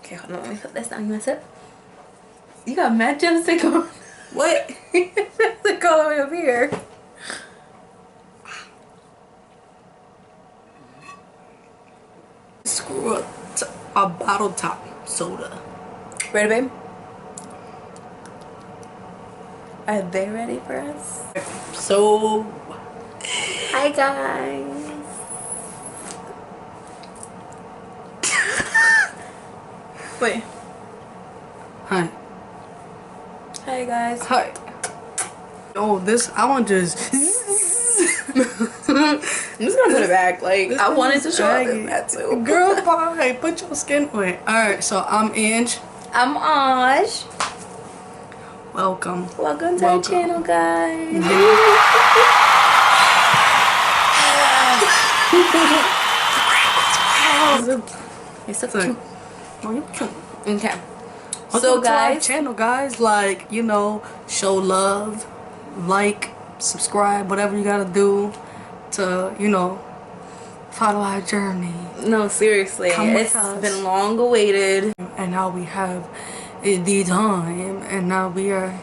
Okay, hold on, let me put this down. You want to sip? You got mad chapstick on. What? Chapstick all the way up here. Screw a bottle top soda. Ready, babe? Are they ready for us? So, hi guys. Wait. hi. Hi guys. Hi. Oh, this, I want to just. I'm just gonna put it back. Like, I wanted to show up in that too. Girl, bye. Put your skin away. Alright, so I'm Ange. I'm Aj. Welcome. Welcome to our channel, guys. You're so cute. Oh, you cute. Okay. Welcome So to our guys, channel, guys. Like, you know, show love, like, subscribe, whatever you gotta do to, you know, follow our journey. no, seriously, it's been long awaited. And now we have the time, and now we are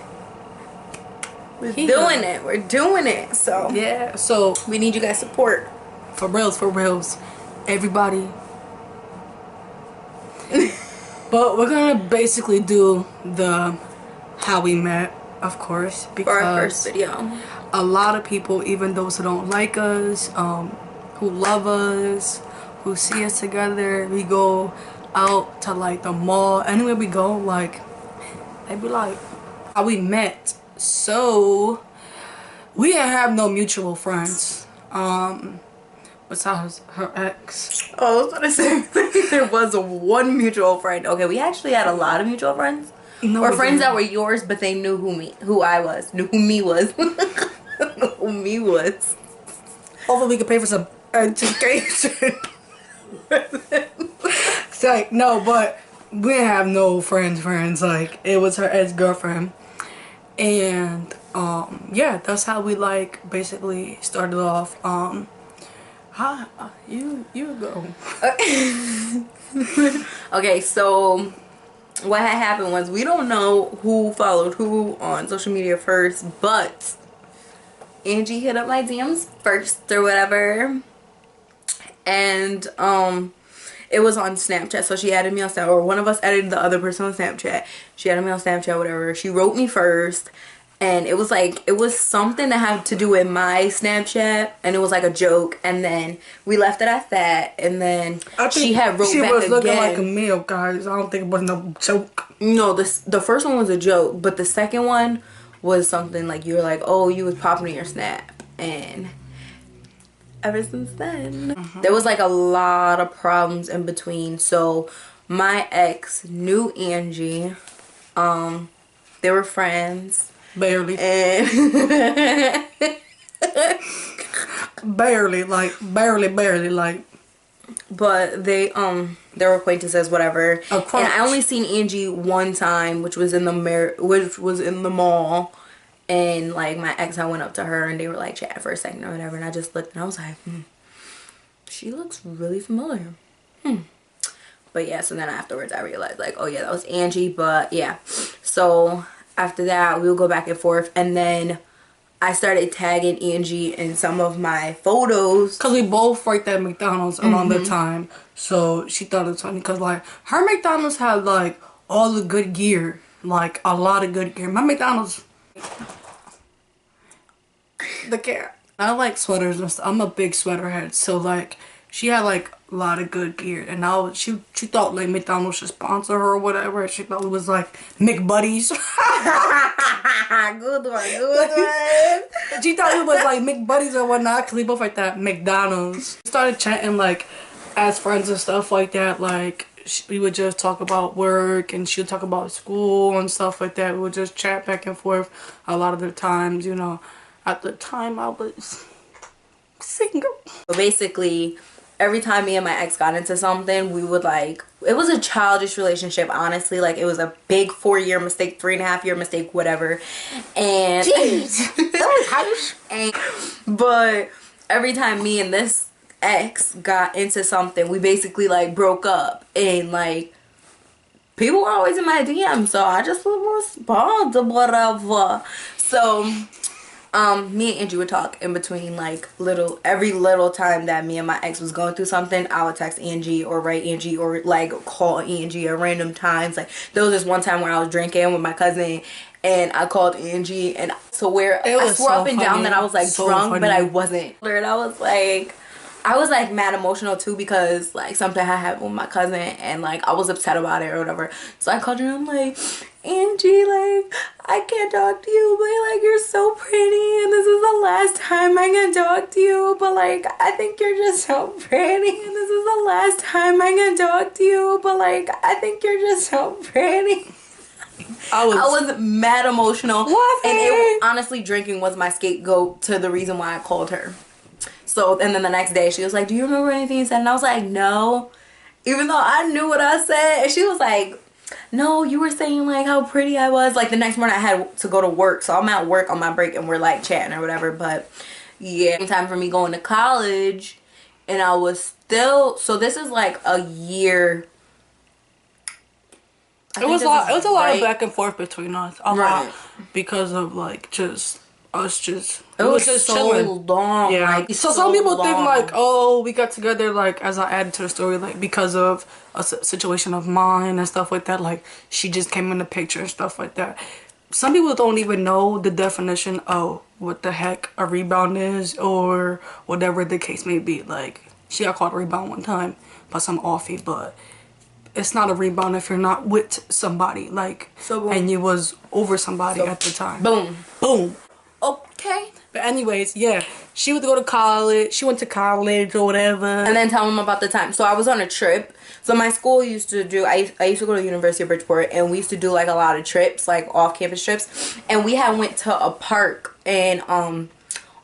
doing it. We're doing it. So yeah. So we need you guys' support. For reals, everybody. But we're gonna basically do the how we met, of course, because for our first video. A lot of people, even those who don't like us, who love us, who see us together, we go out to like the mall, anywhere we go, like they be like how we met. So we didn't have no mutual friends besides her ex. Oh, I was gonna say there was one mutual friend. Okay, we actually had a lot of mutual friends. No, or friends that were yours, but they knew who I was, knew who me was. Who me was. Hopefully we could pay for some education. It's like, no, but we didn't have no friends. Like, it was her ex-girlfriend. And, yeah, that's how we, like, basically started off. Hi, you go. Okay, so what had happened was we don't know who followed who on social media first, but Angie hit up my DMs first or whatever, and it was on Snapchat. So she added me on Snapchat, or one of us added the other person on Snapchat. She added me on Snapchat, whatever. She wrote me first, and it was like, it was something that had to do with my Snapchat, and it was like a joke, and then we left it at that, and then she had wrote back again. She was looking like a meal, guys. I don't think it was no joke. No, the first one was a joke, but the second one was something like, you were like, oh, you was popping in your Snap, and ever since then there was like a lot of problems in between. So my ex knew Angie, they were friends barely, and barely, like, but they were acquaintances, whatever. And I only seen Angie one time, which was in the mall, and like my ex, I went up to her and they were like chatting for a second or whatever, and I just looked and I was like, she looks really familiar. But yeah, so then afterwards I realized like, oh yeah, that was Angie. But yeah, so after that we would go back and forth, and then I started tagging Angie in some of my photos. Because we both worked at McDonald's around the time. So she thought it was funny. Because, like, her McDonald's had, like, all the good gear. Like, a lot of good gear. My McDonald's... The cat. I like sweaters and stuff. I'm a big sweater head. So, like, she had, like, a lot of good gear. And now she thought, like, McDonald's should sponsor her or whatever. She thought it was, like, McBuddies. Good one. She thought it was like McBuddies or whatnot, because we both like that McDonald's. We started chatting like as friends and stuff like that. Like we would just talk about work, and she would talk about school and stuff like that. We would just chat back and forth a lot of the times, you know. At the time I was single. So basically, every time me and my ex got into something, we would like, it was a childish relationship, honestly. Like, it was a big 4-year mistake, 3.5-year mistake, whatever. And jeez, that was harsh. But every time me and this ex got into something, we basically like broke up, and like people were always in my DM, so I just would respond to whatever. So me and Angie would talk in between, like every little time that me and my ex was going through something, I would text Angie or write Angie or like call Angie at random times. Like there was this one time where I was drinking with my cousin and I called Angie, and so where I swore up and down that I was like drunk, but I wasn't. And I was like mad emotional too, because like something had happened with my cousin and like I was upset about it or whatever. So I called her and I'm like, Angie, like I can't talk to you, but like you're so pretty and this is the last time I can talk to you, but like I think you're just so pretty and this is the last time I can talk to you, but like I think you're just so pretty. I was mad emotional. And honestly, drinking was my scapegoat to the reason why I called her. So, and then the next day she was like, do you remember anything you said? And I was like, no. Even though I knew what I said. And she was like, no, you were saying like how pretty I was. Like the next morning I had to go to work. So I'm at work on my break and we're like chatting or whatever. But yeah, time for me going to college. And I was still, so this is like a year. It was a lot of back and forth between us. A lot. Because of like it was just so chilling. Long. Yeah. Like, so some people think like, oh, we got together like as I added to the story, like because of a situation of mine and stuff like that. Like she just came in the picture and stuff like that. Some people don't even know the definition of what the heck a rebound is or whatever the case may be. Like she got called a rebound one time by some offie, but it's not a rebound if you're not with somebody, like, and you was over somebody at the time. Boom. Okay. But anyways, yeah, she would go to college. She went to college or whatever. And then tell them about the time. So I was on a trip. So my school used to do, I used to go to the University of Bridgeport, and we used to do like a lot of trips, like off-campus trips. And we had went to a park, and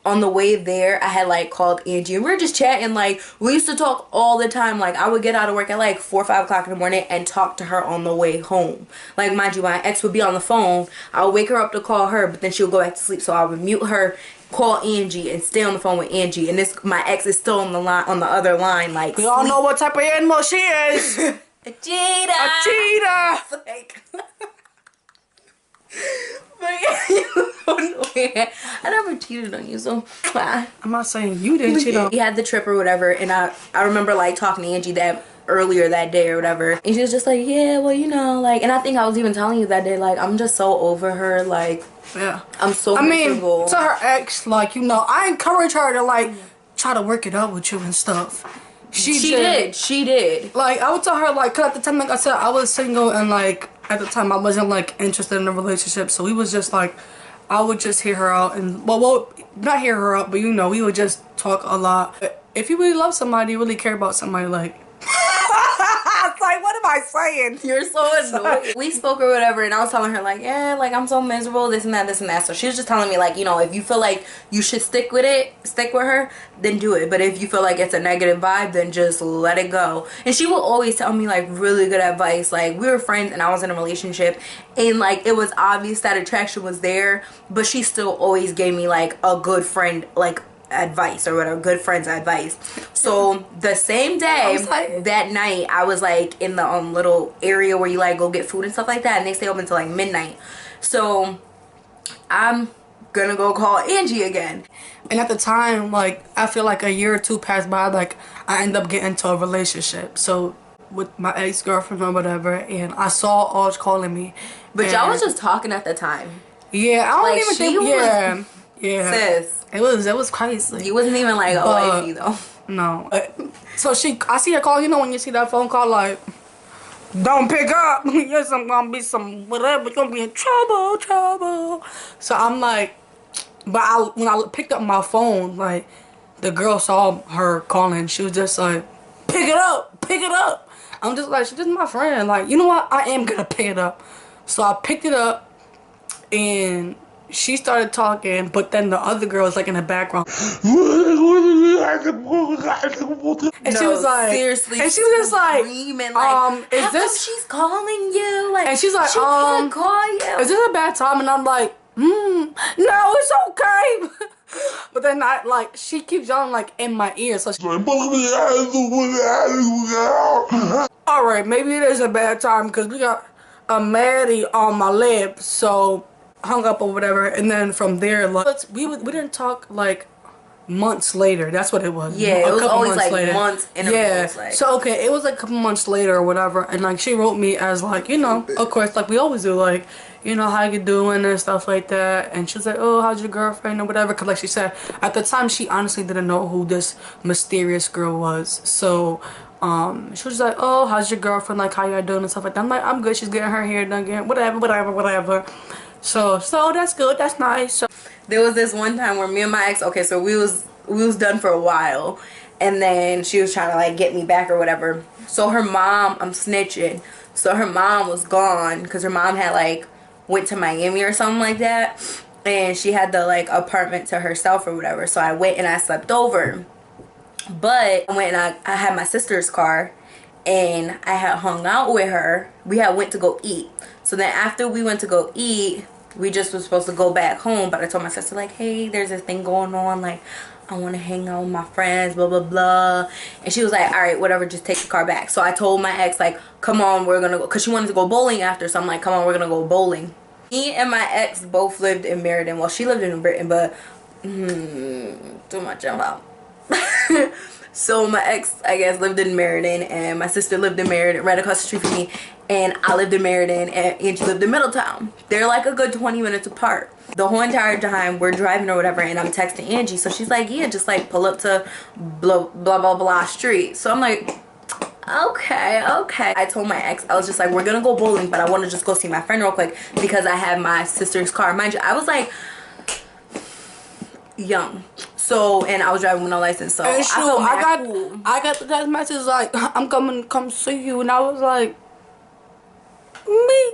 on the way there, I had like called Angie and we were just chatting. Like we used to talk all the time. Like I would get out of work at like 4 or 5 o'clock in the morning and talk to her on the way home. Like mind you, my ex would be on the phone. I would wake her up to call her, but then she would go back to sleep. So I would mute her, call Angie, and stay on the phone with Angie. And my ex is still on the line, on the other line. Like we all know what type of animal she is. A cheetah. A cheetah. Like, but yeah, I never cheated on you, so I'm not saying you didn't cheat on. We had the trip or whatever, and I remember like talking to Angie that earlier that day or whatever, and she was just like, yeah, well, you know, like, and I think I was even telling you that day, like, I'm just so over her, like, yeah, I'm so miserable. To her ex, like, you know, I encourage her to like try to work it out with you and stuff. She did. Like, I would tell her, like, 'cause at the time, like I said, I was single, and like at the time I wasn't like interested in a relationship, so we was just like, I would just hear her out, and well, not hear her out, but you know, we would just talk a lot. If you really love somebody, you really care about somebody, like. It's like, what am I saying? You're so annoying. We spoke or whatever, and I was telling her like, yeah, like I'm so miserable, this and that. So she was just telling me like, you know, if you feel like you should stick with her, then do it. But if you feel like it's a negative vibe, then just let it go. And she will always tell me like really good advice. Like we were friends and I was in a relationship, and like it was obvious that attraction was there, but she still always gave me like a good friend like advice or whatever, good friends advice. So the same day, that night, I was like in the little area where you like go get food and stuff like that, and they stay open until like midnight. So I'm gonna go call Angie again. And at the time, like I feel like a year or two passed by, like I ended up getting into a relationship. So with my ex-girlfriend or whatever, and I saw Oz calling me. But y'all was just talking at the time. Yeah, I don't even think. Yeah. Sis. It was crazy. You wasn't even like, oh, wifey though. No. So I see her call. You know when you see that phone call, like, don't pick up. Yes, I'm gonna be some whatever. You're gonna be in trouble. So I'm like, but when I picked up my phone, like, the girl saw her calling. She was just like, pick it up. I'm just like, she's just my friend. Like, you know what? I am gonna pick it up. So I picked it up, and she started talking, but then the other girl was like in the background. And she was like, seriously, and she was just like, like, is this? She's calling you, like, and she's like, she can't call you. Is this a bad time? And I'm like, no, it's okay. But then she keeps yelling like in my ear, so she's like, Alright, maybe it is a bad time because we got a Maddie on my lips, so hung up or whatever. And then from there, like, we didn't talk like months later. That's what it was. Yeah, A it was couple always months like later. months intervals. Yeah. Like, So okay, it was like a couple months later or whatever, and like she wrote me as like, you know, of course, like we always do, like, you know, how you doing and stuff like that. And she was like, oh, how's your girlfriend or whatever? Cause like she said, at the time she honestly didn't know who this mysterious girl was. So she was like, oh, how's your girlfriend? Like, how y'all doing and stuff like that. I'm like, I'm good. She's getting her hair done again. Whatever. So that's good. That's nice. So there was this one time where me and my ex, okay, so we was done for a while, and then she was trying to like get me back or whatever. So her mom, I'm snitching. So her mom was gone because her mom had like went to Miami or something like that, and she had the like apartment to herself or whatever. So I went and I slept over. But I went and I had my sister's car, and I had hung out with her. We had went to go eat. So then after we went to go eat, we just was supposed to go back home. But I told my sister, like, hey, there's this thing going on. Like, I want to hang out with my friends, blah, blah, blah. And she was like, all right, whatever, just take the car back. So I told my ex, like, come on, we're going to go. Because she wanted to go bowling after. So I'm like, come on, we're going to go bowling. Me and my ex both lived in Meriden. Well, she lived in Britain, but too much about. So my ex, I guess, lived in Meriden, and my sister lived in Meriden, right across the street from me, and I lived in Meriden, and Angie lived in Middletown. They're like a good 20 minutes apart. The whole entire time we're driving or whatever, and I'm texting Angie, so she's like, yeah, just like pull up to blah blah blah blah street. So I'm like, okay. I told my ex, I was just like, we're gonna go bowling, but I want to just go see my friend real quick because I have my sister's car. Mind you, I was like young. So, and I was driving with no license, so and shoot, I got the text message like, I'm coming to come see you, and I was like, me?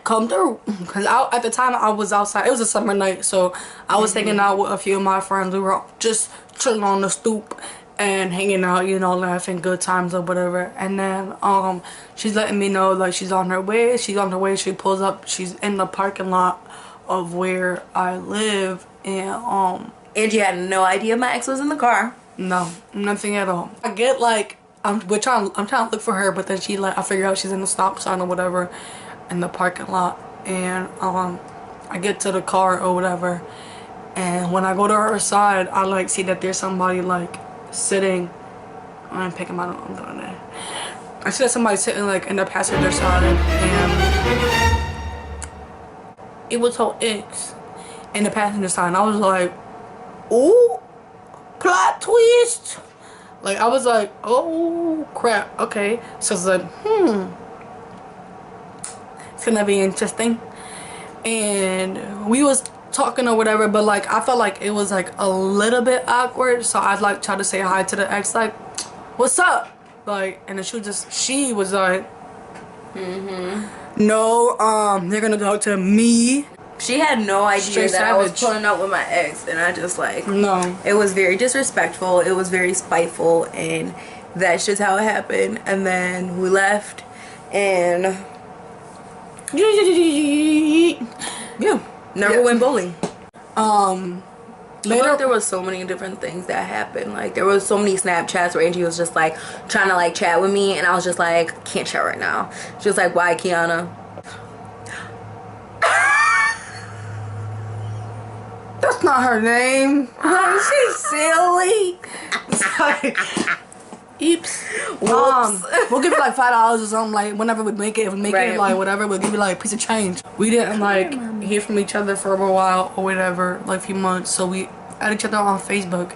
Come through. Because at the time I was outside. It was a summer night, so I was hanging out with a few of my friends. We were just chilling on the stoop and hanging out, you know, laughing, good times or whatever. And then she's letting me know like she's on her way. She pulls up. She's in the parking lot of where I live, and Angie had no idea my ex was in the car. no, nothing at all. I get like I'm trying to look for her, but then I figure out she's in the stop sign or whatever in the parking lot, and I get to the car or whatever, and when I go to her side, I like see that there's somebody like sitting. I'm picking my I'm going there. I see that somebody sitting like in the passenger side, and it was her ex in the passenger side. And I was like, ooh, plot twist. Like, I was like, oh crap, okay. So it's like, it's gonna be interesting. And we was talking or whatever, but like I felt like it was like a little bit awkward, so I'd like try to say hi to the ex, like, what's up? Like, and then she was like, no, they're gonna talk to me. She had no idea Straight that I was savage. pulling up with my ex, and I just like, No. it was very disrespectful, it was very spiteful, and that's just how it happened. And then we left, and yeah, never went bowling. Later, There was so many different things that happened. Like, there was so many Snapchats where Angie was just like trying to like chat with me, and I was just like, can't chat right now. She was like, why, Kiana? that's not her name. She's silly. Sorry. Oops. Whoops. We'll give you like $5 or something, like whenever we make it. If we make Right. it like whatever, we'll give you like a piece of change. We didn't like hear from each other for a while or whatever, like a few months. So we had each other on Facebook.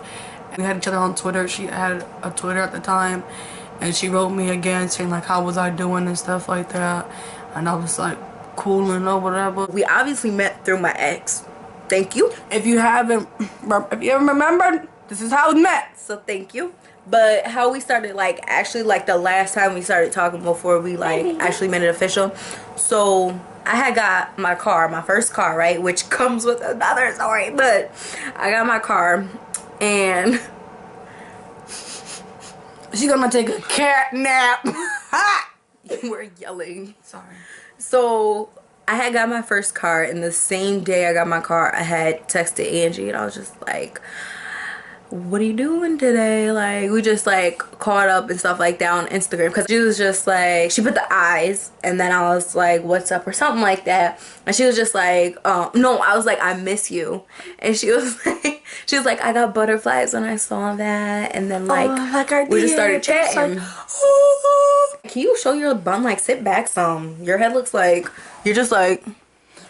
We had each other on Twitter. She had a Twitter at the time, and she wrote me again saying like how was I doing and stuff like that. And I was like cooling or whatever. We obviously met through my ex. Thank you. If you haven't remembered, this is how we met. So thank you. But how we started, like, actually, like, the last time we started talking before we, like, actually made it official. So, I had got my car, my first car, right? Which comes with another story. But I got my car, and She's gonna take a cat nap. you were yelling. Sorry. So, I had got my first car, and the same day I got my car, I had texted Angie, and I was just like, what are you doing today? Like, we just like caught up and stuff like that on Instagram, because she was just like, she put the eyes, and then I was like, what's up, or something like that. And she was just like, no, I was like, I miss you. And she was like, I got butterflies when I saw that. And then like, we just started chatting. Like, can you show your bun? Like, sit back some. Your head looks like you're just like.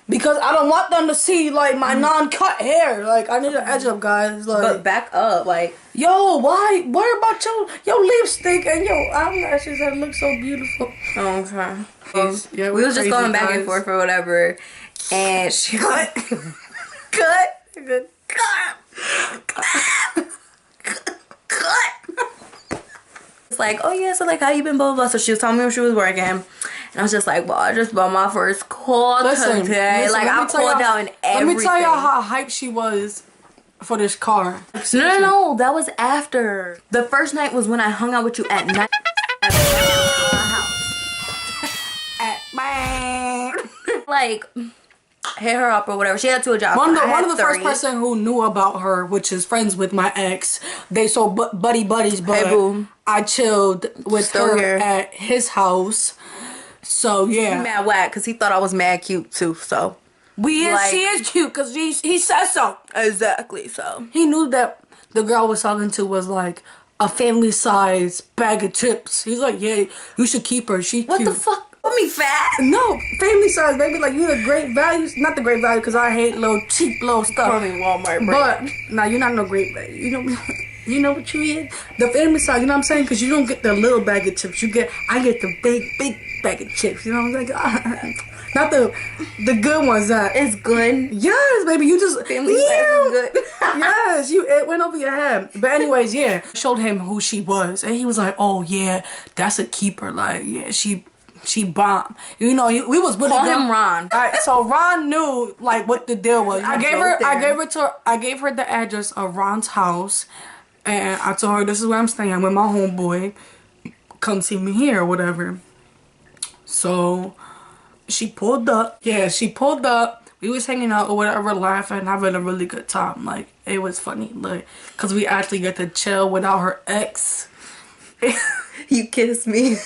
Because I don't want them to see, like, my non-cut hair. Like, I need an edge up, guys. Like, but back up, like. Yo, why? What about your lipstick and your eyelashes that look so beautiful? Oh, okay. Yeah, we was just going back guys. and forth or whatever. And she cut. It's like, oh yeah, so like, how you been, blah, blah, blah. So she was telling me when she was working. And I was just like, well, I just bought my first call today. Like, I pulled down everything. Let me tell y'all how hyped she was for this car. No, that was after. The first night was when I hung out with you at night. Like, hit her up or whatever. She had to a job. One of the first person who knew about her, which is friends with my ex. They so buddies, but hey, boo. I chilled with Still her here. at his house. So yeah, He mad whack because he thought I was mad cute too. So she is cute because he said so. Exactly. So He knew that the girl I was talking to was like a family size bag of chips. He's like, yeah, you should keep her. She what cute. the fuck? Put me fat? No, family size, baby. Like, you the great value. Not the great value, because I hate little cheap little stuff. Probably Walmart brand. But nah, you're not no great value. You know what you is? The family size. You know what I'm saying? Because you don't get the little bag of chips. I get the big bag of chips. You know what I'm saying? Not the good ones. It's good. Yes, baby. You just Family size is good. Yes, it went over your head. But anyways, yeah, showed him who she was, and he was like, "Oh yeah, that's a keeper. Like, yeah, she bomb." You know, we was really Call him Ron. Alright, so Ron knew like what the deal was. I gave her the address of Ron's house, and I told her this is where I'm staying with my homeboy. Come see me here or whatever. So she pulled up. Yeah, she pulled up. We was hanging out or whatever, laughing, having a really good time. Like, it was funny, like, cause we actually get to chill without her ex. You kissed me.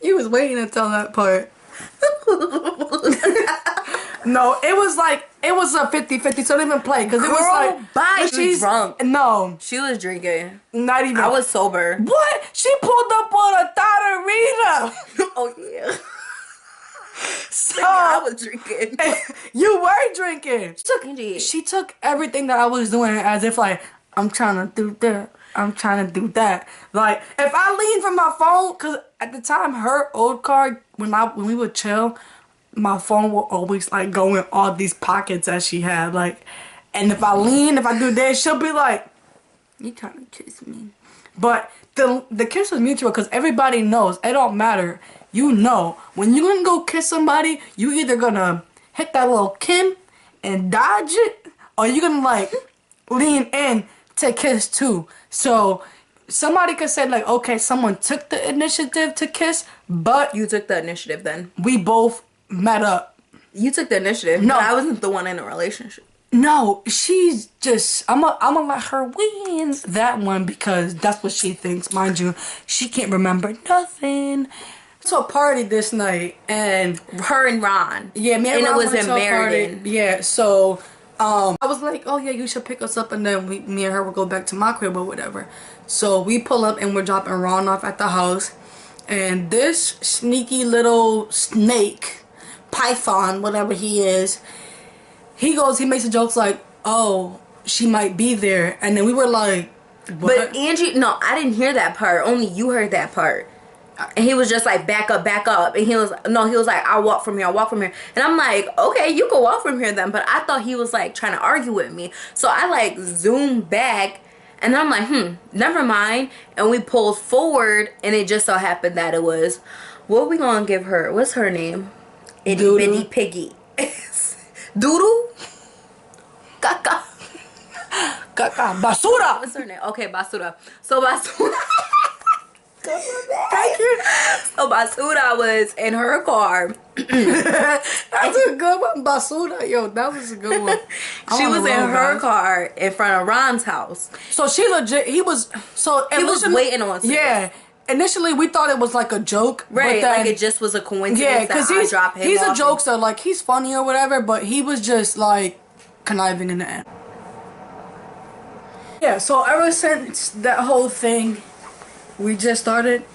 You was waiting to tell that part. No, it was a 50-50, so don't even play. Because it was like, bye. She was drunk. No. She was drinking. Not even. I was sober. What? She pulled up on a Tatarita. Oh, yeah. So, I was drinking. You were drinking. Angie. She took everything that I was doing as if like, I'm trying to do that. I'm trying to do that. Like, if I lean from my phone, because at the time, her old car, when we would chill, my phone will always like go in all these pockets that she had. Like, and if I do this, she'll be like, you trying to kiss me. But the kiss was mutual because everybody knows. It don't matter. You know, when you're gonna go kiss somebody, you either gonna hit that little Kim and dodge it, or you're gonna like lean in to kiss too. So somebody could say like, okay, someone took the initiative to kiss, but You took the initiative then. we both met up. You took the initiative. No. But I wasn't the one in a relationship. No, she's just, I'm gonna let her win that one because that's what she thinks. Mind you, she can't remember nothing. To a party this night, and Her and Ron. yeah, me and it Ron was went in to a party. Meriden. Yeah, so I was like, oh yeah, you should pick us up, and then me and her will go back to my crib or whatever. So we pull up and we're dropping Ron off at the house, and this sneaky little snake, python, whatever he is, he makes a joke like, oh, she might be there, and then we were like, what? But Angie, no, I didn't hear that part. Only you heard that part. And he was just like, back up. And he was like, I'll walk from here. And I'm like, okay, you can walk from here then. But I thought he was like trying to argue with me. So I like zoomed back and I'm like, never mind. And we pulled forward and it just so happened that it was, what we gonna give her? What's her name? Itty bitty piggy. Doodle? Caca. Caca. Basura. What's her name? Okay, Basura. So Basura. Thank you. So Basuda was in her car. That's a good one, Basuda. Yo, that was a good one. She was in her car in front of Ron's house. So she legit, he was waiting on us. Yeah. Initially, we thought it was like a joke. Right, but then, like it just was a coincidence. Yeah, because he's a jokester. Like, he's funny or whatever, but he was just like conniving in the end. Yeah, so ever since that whole thing, we just started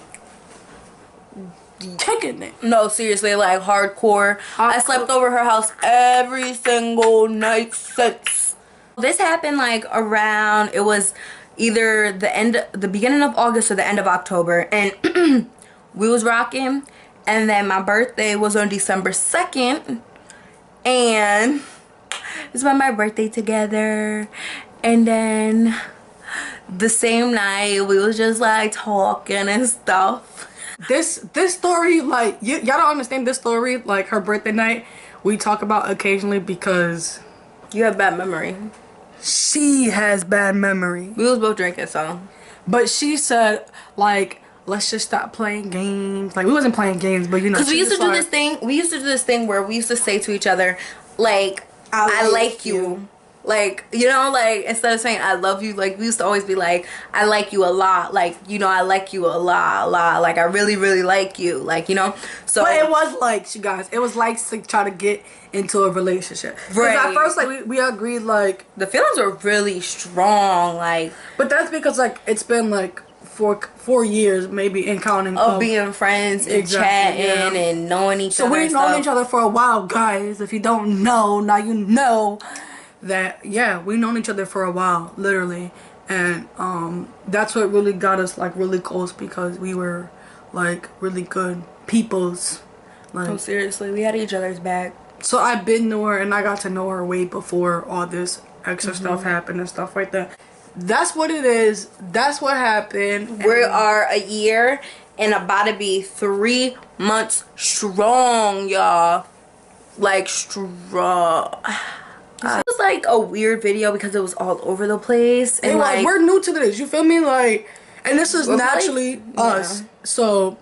kicking it. No, seriously, like hardcore. I slept over her house every single night since. This happened like around, it was either the beginning of August or the end of October, and we was rocking, and then my birthday was on December 2nd, and we spent my birthday together, and then the same night we was just like talking and stuff. This story, like, y'all don't understand this story, like her birthday night, we talk about occasionally because you have bad memory. She has bad memory. We was both drinking, so. But she said, like, let's just stop playing games. Like, we wasn't playing games, but you know. Because we used to do this thing. We used to do this thing where we used to say to each other, like, I like you. Like, you know, like, instead of saying I love you, like, we used to always be like, I like you a lot. Like, you know, I like you a lot. Like, I really, really like you. Like, you know. So. But it was like, you guys, it was like to try to get into a relationship. Right. At first, like, we agreed, like. The feelings were really strong, like. But that's because, like, it's been, like, 4 years, maybe, in counting. Of being friends and chatting and knowing each other. So we've known each other for a while, guys. If you don't know, now you know that, yeah, we've known each other for a while, literally. And that's what really got us, like, really close, because we were, like, really good peoples. Like, oh, seriously, we had each other's back. So I've been to her, and I got to know her way before all this extra stuff happened and stuff like that. That's what it is. That's what happened. We are a year and about to be 3 months strong, y'all. Like, strong. It was like a weird video because it was all over the place. And like, we're new to this, you feel me? Like, and this is naturally us. Yeah. So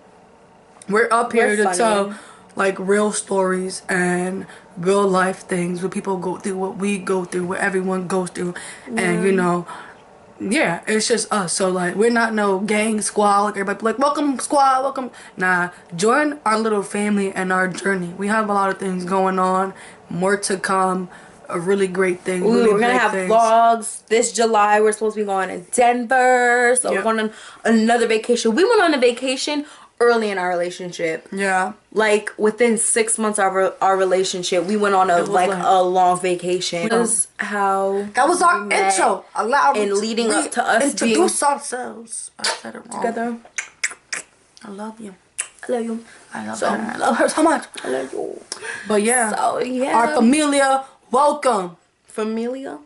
we're up here to tell like real stories and real life things where people go through what we go through, what everyone goes through. And you know, yeah, it's just us. So like, we're not no gang squad, like everybody like, welcome squad, welcome. Nah, join our little family and our journey. We have a lot of things going on, more to come. A really great thing. We're gonna have vlogs this July. We're supposed to be going to Denver, so we're going on another vacation. We went on a vacation early in our relationship. Yeah, like within 6 months of our relationship, we went on a a long vacation. That was how that was our intro. And leading up to us introduce ourselves. I said it wrong. Together. I love you. I love you. I love her. I love her so much. I love you. But yeah, so yeah, our familia. Welcome. Familia.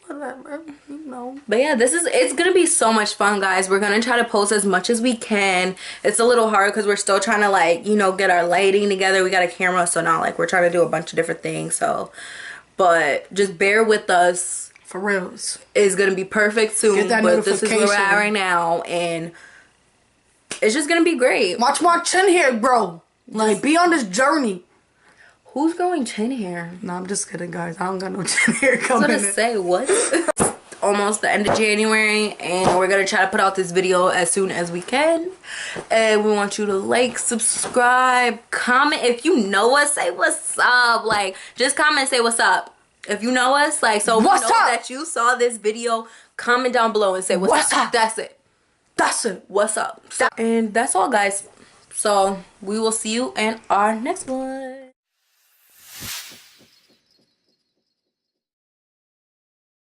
Whatever, you know. But yeah, it's gonna be so much fun, guys. We're gonna try to post as much as we can. It's a little hard because we're still trying to, like, you know, get our lighting together. We got a camera, so now like we're trying to do a bunch of different things. So, but just bear with us. For reals. It's gonna be perfect soon. But this is where we're at right now, and it's just gonna be great. Watch my chin hair, bro. Like, be on this journey. Who's growing chin hair? No, I'm just kidding, guys. I don't got no chin hair coming. I was gonna say, what? Almost the end of January, and we're gonna try to put out this video as soon as we can. And we want you to like, subscribe, comment. If you know us, say what's up. Like, just comment and say what's up. If you know us, like, so what's we know up? that you saw this video, comment down below and say what's up. That's it. That's it. What's up? And that's all, guys. So we will see you in our next one.